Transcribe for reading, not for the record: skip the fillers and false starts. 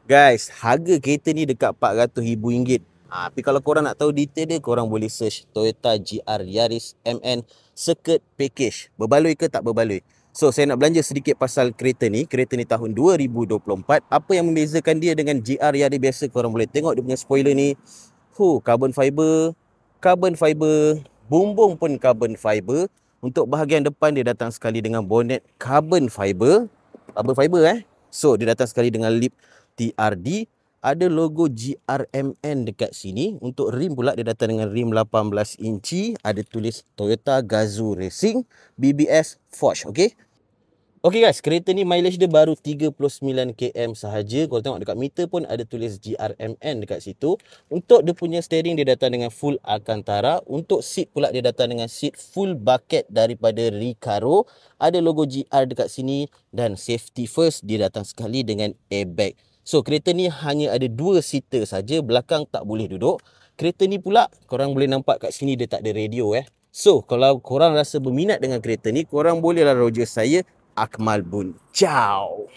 Guys, harga kereta ni dekat RM400,000. Tapi kalau korang nak tahu detail dia, korang boleh search Toyota GR Yaris MN Circuit Package. Berbaloi ke tak berbaloi? So, saya nak belanja sedikit pasal kereta ni. Kereta ni tahun 2024. Apa yang membezakan dia dengan GR Yaris biasa? Korang boleh tengok dia punya spoiler ni. Carbon fiber. Carbon fiber. Bumbung pun carbon fiber. Untuk bahagian depan, dia datang sekali dengan bonnet carbon fiber. Carbon fiber So, dia datang sekali dengan lip TRD. Ada logo GRMN dekat sini. Untuk rim pula, dia datang dengan rim 18 inci. Ada tulis Toyota Gazoo Racing BBS Forge. Okay. Okay guys, kereta ni mileage dia baru 39 km sahaja. Kalau tengok dekat meter pun ada tulis GRMN dekat situ. Untuk dia punya steering, dia datang dengan full Alcantara. Untuk seat pula, dia datang dengan seat full bucket daripada Recaro. Ada logo GR dekat sini. Dan safety first, dia datang sekali dengan airbag. So, kereta ni hanya ada 2 seater saja. Belakang tak boleh duduk. Kereta ni pula, korang boleh nampak kat sini dia tak ada radio So, kalau korang rasa berminat dengan kereta ni, korang bolehlah roger saya, Akmal Bun. Ciao.